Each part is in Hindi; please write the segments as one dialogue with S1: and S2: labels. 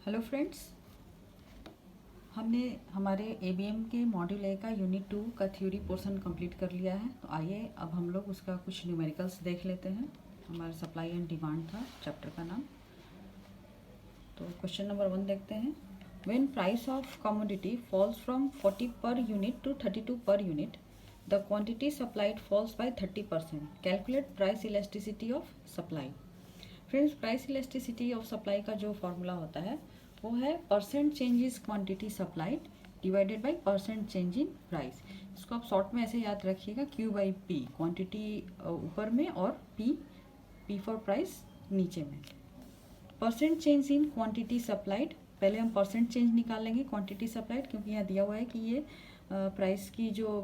S1: हेलो फ्रेंड्स, हमने हमारे एबीएम के मॉड्यूल ए का यूनिट 2 का थ्योरी पोर्शन कंप्लीट कर लिया है। तो आइए अब हम लोग उसका कुछ न्यूमेरिकल्स देख लेते हैं। हमारा सप्लाई एंड डिमांड था चैप्टर का नाम। तो क्वेश्चन नंबर 1 देखते हैं। When price of commodity falls from 40 per unit to 32 per unit, the quantity supplied falls by 30%। Calculate price elasticity of supply. Friends, price elasticity of supply का जो फॉर्मूला होता है वो है percent change is quantity supplied divided by percent change in price. इसको आप शॉर्ट में ऐसे याद रखिएगा, Q बाई पी, क्वांटिटी ऊपर में और P फॉर प्राइस नीचे में। Percent change in quantity supplied, पहले हम परसेंट चेंज निकालेंगे क्वांटिटी सप्लाइड, क्योंकि यहाँ दिया हुआ है कि ये प्राइस की जो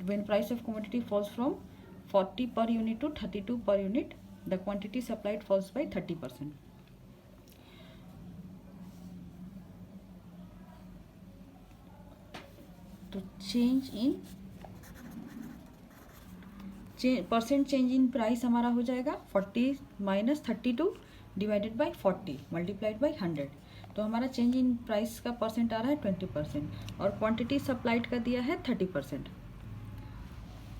S1: when price of commodity falls from 40 per unit to 32 per unit, the quantity supplied falls by 30%. तो change in percent change in price हमारा हो जाएगा 40 minus 32 divided by 40 multiplied by 100। तो हमारा चेंज इन प्राइस का परसेंट आ रहा है 20% और क्वांटिटी सप्लाइड का दिया है 30%।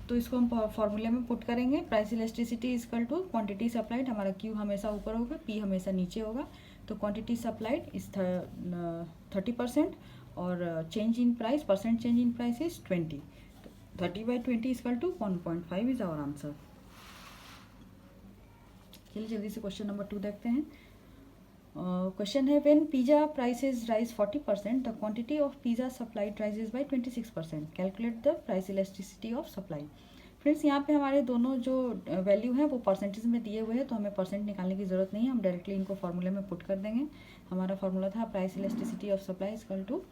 S1: तो इसको हम फॉर्मूले में पुट करेंगे। Price elasticity equal to quantity supplied, हमारा Q हमेशा ऊपर होगा, P हमेशा नीचे होगा। तो क्वांटिटी सप्लाइड इज 30% और change in price, percent change in price is 20। तो 30/20 equal to 1.5 is our answer. चलिए जल्दी से क्वेश्चन नंबर 2 देखते हैं। क्वेश्चन है, when pizza prices rise 40%, the quantity of pizza supplied rises by 26%। Calculate the price elasticity of supply. Friends, यहाँ पे हमारे दोनों जो वैल्यू हैं वो परसेंटेज में दिए हुए हैं, तो हमें परसेंट निकालने की ज़रूरत नहीं है, हम डायरेक्टली इनको फॉर्मूले में पुट कर देंगे। हमारा फॉर्मूला था price elasticity of supply equal two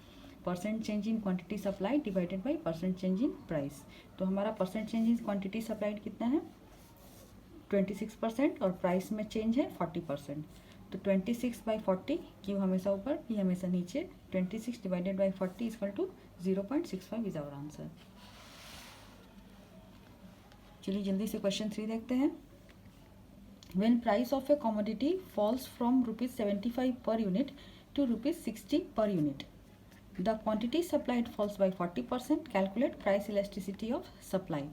S1: percent change in quantity supply divided by percent change in price. तो हमारा percent change in quantity supplied कितना है 26% और प्राइस में चेंज है 40%। तो 26/40, Q हमेशा ऊपर, P हमेशा नीचे। 26 divided by 40 equal to 0.65 is our answer. चलिए जल्दी से क्वेश्चन 3 देखते हैं। When price of a commodity falls from ₹75 per unit to ₹60 per unit, the quantity supplied falls by 40%। Calculate price elasticity of supply.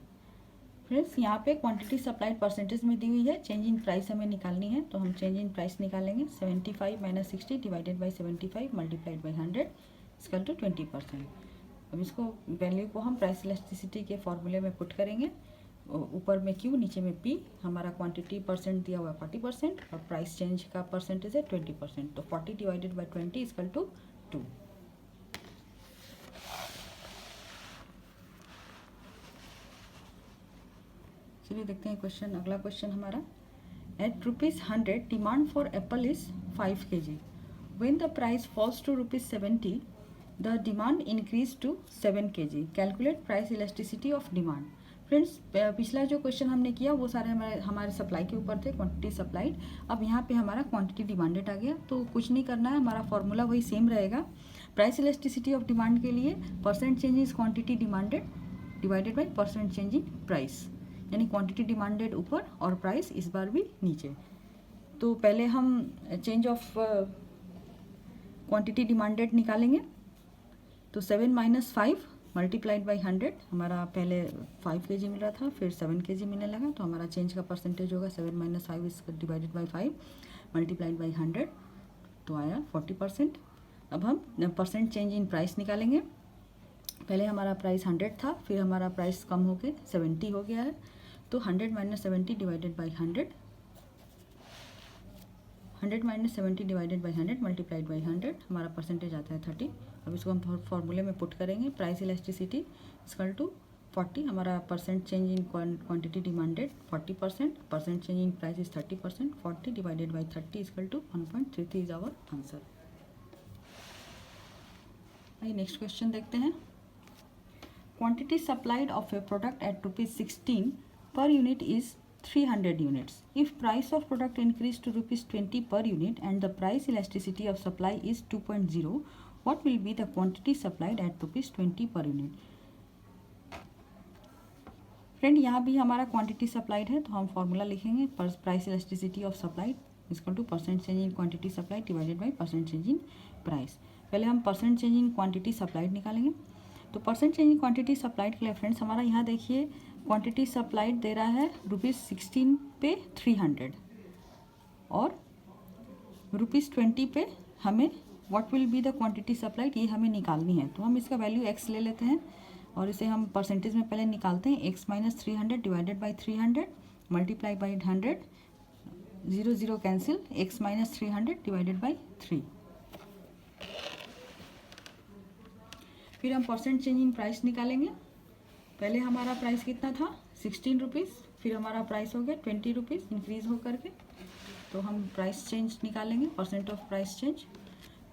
S1: Friends, यहाँ पे क्वांटिटी सप्लाइड परसेंटेज में दी हुई है, चेंज इन प्राइस हमें निकालनी है, तो हम चेंज इन प्राइस निकालेंगे। 75 minus 60 divided by 75 multiplied by 100 equal to 20%। अब इसको वैल्यू को हम प्राइस इलास्टिसिटी के फॉर्मूले में पुट करेंगे। ऊपर में Q, नीचे में P। हमारा क्वांटिटी परसेंट दिया हुआ है 40% और प्राइस चेंज का परसेंटेज है 20%। तो 40 डिवाइडेड बाई 20 इक्वल टू 2। चलिए देखते हैं क्वेश्चन। अगला क्वेश्चन हमारा, at ₹100 demand for apple is 5 kg। When the price falls to ₹70, the demand increase to 7 kg। Calculate price elasticity of demand. Friends, पिछला जो क्वेश्चन हमने किया वो सारे हमारे सप्लाई के ऊपर थे, क्वांटिटी सप्लाइड। अब यहाँ पे हमारा क्वांटिटी डिमांडेड आ गया, तो कुछ नहीं करना है, हमारा फॉर्मूला वही सेम रहेगा। प्राइस इलास्टिसिटी ऑफ डिमांड के लिए percent change is quantity demanded divided by percent change in price, यानी क्वांटिटी डिमांडेड ऊपर और प्राइस इस बार भी नीचे। तो पहले हम चेंज ऑफ क्वांटिटी डिमांडेड निकालेंगे। तो 7 माइनस 5 मल्टीप्लाइड बाई 100, हमारा पहले 5 kg मिल रहा था, फिर 7 kg मिलने लगा, तो हमारा चेंज का परसेंटेज होगा 7 minus 5 is divided by 5 multiplied by 100, तो आया 40%। अब हम परसेंट चेंज इन प्राइस निकालेंगे। पहले हमारा प्राइस 100 था, फिर हमारा प्राइस कम होकर 70 हो गया है, तो 100 minus 70 divided by 100, 100 minus 70 divided by 100 multiplied by 100, हमारा परसेंटेज आता है 30। अब इसको हम फॉर्मूले में पुट करेंगे। प्राइस इलास्टिसिटी इक्वल टू 40, हमारा percent change in quantity demanded 40%, percent change in price is 30%, 40 divided by 30 equal to 1.33 is our answer. आइए नेक्स्ट क्वेश्चन देखते हैं। Quantity supplied of a product at ₹16 per unit is 300 units. If price of product increased to ₹20 per unit and the price elasticity of supply is 2.0, what will be the quantity supplied at ₹20 per unit? Friend, यहाँ भी हमारा क्वांटिटी सप्लाइड है, तो हम फॉर्मूला लिखेंगे price elasticity of supplied equal two percent change in quantity supply divided by percent change in price. पहले हम percent change in quantity supplied निकालेंगे। तो percent change in quantity supplied के लिए फ्रेंड्स हमारा यहाँ देखिए क्वांटिटी सप्लाइड दे रहा है ₹16 पे 300 और ₹20 पे हमें what will be the quantity supplied ये हमें निकालनी है। तो हम इसका वैल्यू x ले लेते हैं और इसे हम परसेंटेज में पहले निकालते हैं। x minus 300 divided by 300 multiply by 100 0 0 cancel x minus 300 divided by 3। फिर हम परसेंट चेंज इन प्राइस निकालेंगे। पहले हमारा प्राइस कितना था 16 रुपीज़, फिर हमारा प्राइस हो गया 20 रुपीज़ इंक्रीज़ होकर के। तो हम प्राइस चेंज निकालेंगे, परसेंट ऑफ प्राइस चेंज।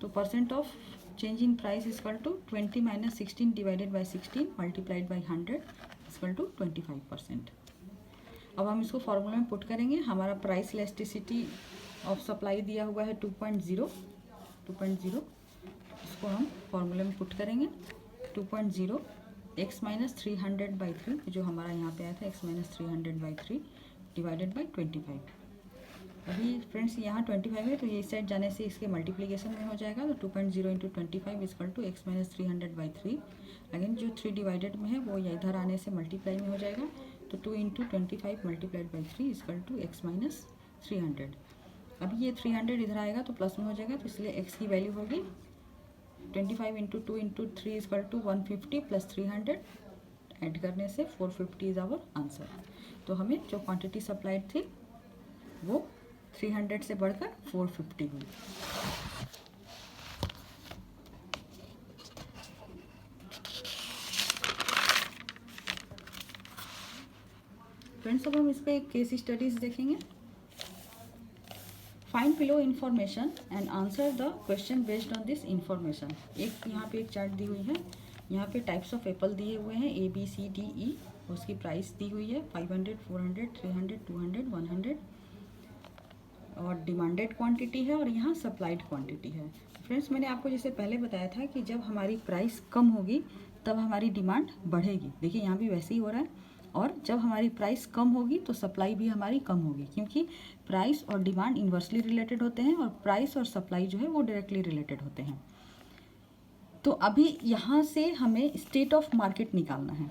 S1: तो percent of change in price equal to 20 minus 16 divided by 16 multiplied by 100 equal to 25%। अब हम इसको फॉर्मूला में पुट करेंगे। हमारा प्राइस इलास्टिसिटी ऑफ सप्लाई दिया हुआ है 2.0। इसको हम फॉर्मूले में पुट करेंगे 2.0 x माइनस 300 बाई 3 जो हमारा यहाँ पे आया था x minus 300 by 3 divided by 25। अभी फ्रेंड्स यहाँ 25 है तो ये इस साइड जाने से इसके मल्टीप्लिकेशन में हो जाएगा। तो 2.0 into 25 equal to x minus 300 by 3। Again जो 3 डिवाइडेड में है वो इधर आने से मल्टीप्लाई में हो जाएगा। तो 2 into 25 multiplied by 3 equal to x minus 300। अभी ये 300 इधर आएगा तो प्लस में हो जाएगा, तो इसलिए x की वैल्यू होगी 25 into 2 into 3 equal to 150 plus 300 add करने से 450 इज़ आवर आंसर। तो हमें जो क्वांटिटी सप्लाइड थी वो 300 से बढ़कर 450 हुई। फ्रेंड्स अब हम इस पर एक केस स्टडीज देखेंगे। Find below information and answer the question based on this information. एक यहाँ पे एक चार्ट दी हुई है, यहाँ पे टाइप्स ऑफ एप्पल दिए हुए हैं ABCDE, उसकी प्राइस दी हुई है 500, 400, 300, 200, 100 और डिमांडेड क्वांटिटी है और यहाँ सप्लाइड क्वांटिटी है। फ्रेंड्स मैंने आपको जैसे पहले बताया था कि जब हमारी प्राइस कम होगी तब हमारी डिमांड बढ़ेगी। देखिए यहाँ भी वैसे ही हो रहा है। और जब हमारी प्राइस कम होगी तो सप्लाई भी हमारी कम होगी, क्योंकि प्राइस और डिमांड इन्वर्सली रिलेटेड होते हैं और प्राइस और सप्लाई जो है वो डायरेक्टली रिलेटेड होते हैं। तो अभी यहाँ से हमें स्टेट ऑफ मार्केट निकालना है।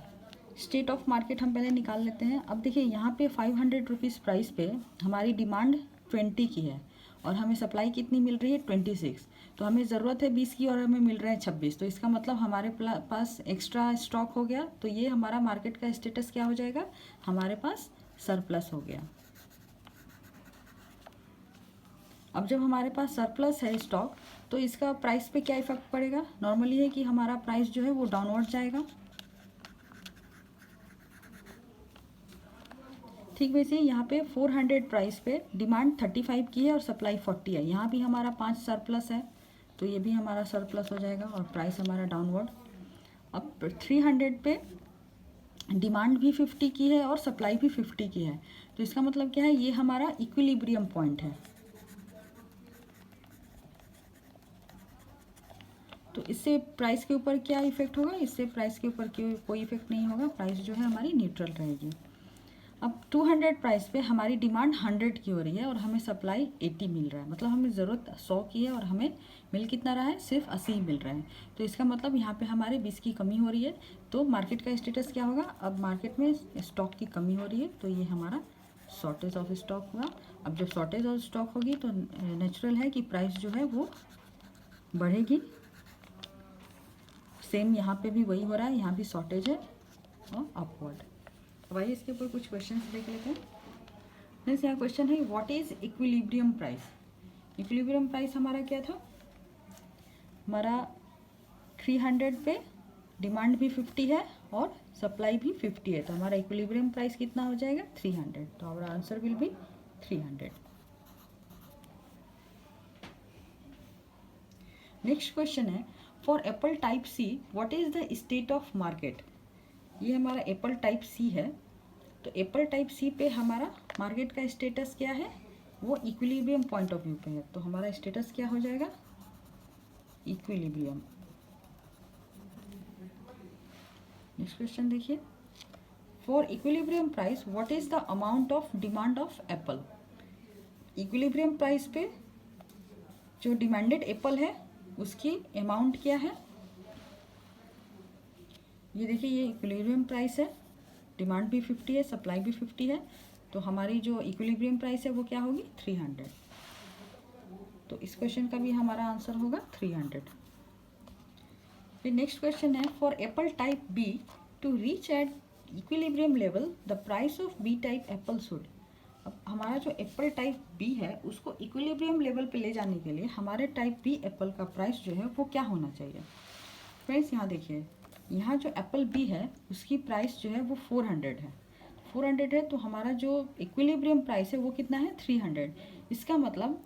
S1: स्टेट ऑफ मार्केट हम पहले निकाल लेते हैं। अब देखिए यहाँ पे 500 रुपीज़ प्राइस पे हमारी डिमांड 20 की है और हमें सप्लाई कितनी मिल रही है 26। तो हमें ज़रूरत है 20 की और हमें मिल रहा है 26। तो इसका मतलब हमारे पास एक्स्ट्रा स्टॉक हो गया। तो ये हमारा मार्केट का स्टेटस क्या हो जाएगा, हमारे पास सरप्लस हो गया। अब जब हमारे पास सरप्लस है स्टॉक तो इसका प्राइस पे क्या इफेक्ट पड़ेगा। नॉर्मली है कि हमारा प्राइस जो है वो डाउनवर्ड जाएगा। ठीक वैसे यहाँ पे 400 प्राइस पे डिमांड 35 की है और सप्लाई 40 है। यहाँ भी हमारा 5 सरप्लस है तो ये भी हमारा सरप्लस हो जाएगा और प्राइस हमारा डाउनवर्ड। अब 300 पे डिमांड भी 50 की है और सप्लाई भी 50 की है। तो इसका मतलब क्या है, ये हमारा इक्विलिब्रियम पॉइंट है। तो इससे प्राइस के ऊपर क्या इफेक्ट होगा, इससे प्राइस के ऊपर कोई इफेक्ट नहीं होगा। प्राइस जो है हमारी न्यूट्रल रहेगी। अब 200 प्राइस पे हमारी डिमांड 100 की हो रही है और हमें सप्लाई 80 मिल रहा है। मतलब हमें ज़रूरत 100 की है और हमें मिल कितना रहा है, सिर्फ 80 मिल रहा है। तो इसका मतलब यहाँ पे हमारे 20 की कमी हो रही है। तो मार्केट का स्टेटस क्या होगा, अब मार्केट में स्टॉक की कमी हो रही है तो ये हमारा शॉर्टेज ऑफ स्टॉक हुआ। अब जब शॉर्टेज ऑफ स्टॉक होगी तो नेचुरल है कि प्राइस जो है वो बढ़ेगी। सेम यहाँ पे भी वही हो रहा है, यहाँ भी शॉर्टेज है और अपवर्ड। अब आइए इसके ऊपर कुछ क्वेश्चंस देख लेते हैं। फ्रेंड्स यहाँ क्वेश्चन है what is equilibrium price. Equilibrium price हमारा क्या था, हमारा 300 पे डिमांड भी 50 है और सप्लाई भी 50 है। तो हमारा इक्विलिब्रियम प्राइस कितना हो जाएगा 300। तो हमारा answer will be 300। Next question है for apple type C what is the state of market. ये हमारा एप्पल टाइप सी है। तो एप्पल टाइप सी पे हमारा मार्केट का स्टेटस क्या है, वो इक्विलिब्रियम पॉइंट ऑफ व्यू पे है। तो हमारा स्टेटस क्या हो जाएगा, इक्विलिब्रियम। नेक्स्ट क्वेश्चन देखिए for equilibrium price what is the amount of demand of Apple. Equilibrium price पे जो डिमांडेड एप्पल है उसकी अमाउंट क्या है, ये देखिए ये इक्विलिब्रियम प्राइस है, डिमांड भी 50 है, सप्लाई भी 50 है, तो हमारी जो इक्विलिब्रियम प्राइस है वो क्या होगी 300। तो इस क्वेश्चन का भी हमारा आंसर होगा 300। फिर नेक्स्ट क्वेश्चन है for apple type B to reach at equilibrium level the price of B type apple should. अब हमारा जो एप्पल टाइप बी है उसको इक्विलिब्रियम लेवल पे ले जाने के लिए हमारे टाइप बी एप्पल का प्राइस जो है वो क्या होना चाहिए। फ्रेंड्स यहाँ देखिए, यहाँ जो एप्पल बी है उसकी प्राइस जो है वो 400 है, 400 है, तो हमारा जो इक्विलिब्रियम प्राइस है वो कितना है 300। इसका मतलब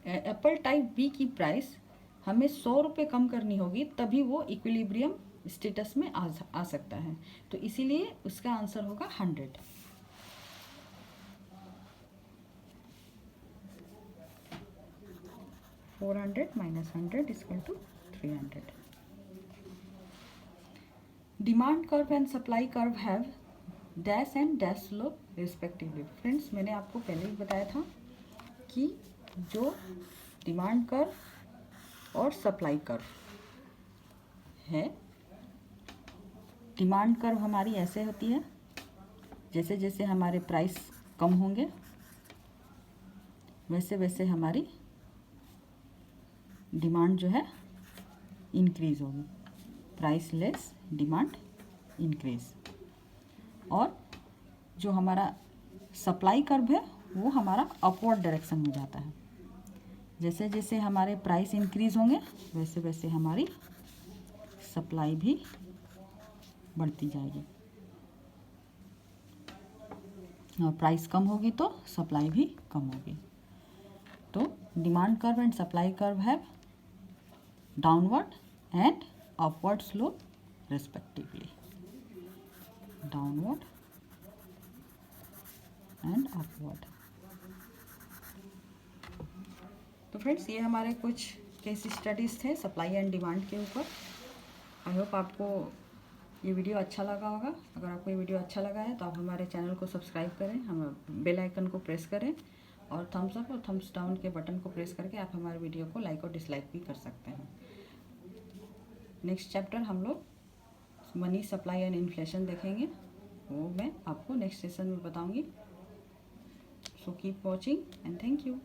S1: एप्पल टाइप बी की प्राइस हमें 100 रुपये कम करनी होगी तभी वो इक्विलिब्रियम स्टेटस में आ सकता है, तो इसीलिए उसका आंसर होगा 100। -400 100 = 300। Demand curve and supply curve have dash and dash slope respectively. Friends मैंने आपको पहले ही बताया था कि जो डिमांड कर्व और सप्लाई कर्व है, डिमांड कर्व हमारी ऐसे होती है, जैसे जैसे हमारे प्राइस कम होंगे वैसे वैसे हमारी डिमांड जो है इंक्रीज होगी, प्राइस लेस डिमांड इंक्रीज। और जो हमारा सप्लाई कर्व है वो हमारा अपवर्ड डायरेक्शन में जाता है, जैसे जैसे हमारे प्राइस इंक्रीज होंगे वैसे वैसे हमारी सप्लाई भी बढ़ती जाएगी, और प्राइस कम होगी तो सप्लाई भी कम होगी। तो demand curve and supply curve have downward and upward slope respectively, downward and upward. तो फ्रेंड्स ये हमारे कुछ केस स्टडीज़ थे सप्लाई एंड डिमांड के ऊपर। आई होप आपको ये वीडियो अच्छा लगा होगा। अगर आपको ये वीडियो अच्छा लगा है तो आप हमारे चैनल को सब्सक्राइब करें, हम बेल आइकन को प्रेस करें और थम्स अप और थम्स डाउन के बटन को प्रेस करके आप हमारे वीडियो को लाइक और डिसलाइक भी कर सकते हैं। नेक्स्ट चैप्टर हम लोग मनी सप्लाई एंड इन्फ्लेशन देखेंगे, वो मैं आपको नेक्स्ट सेशन में बताऊंगी। So keep watching and thank you.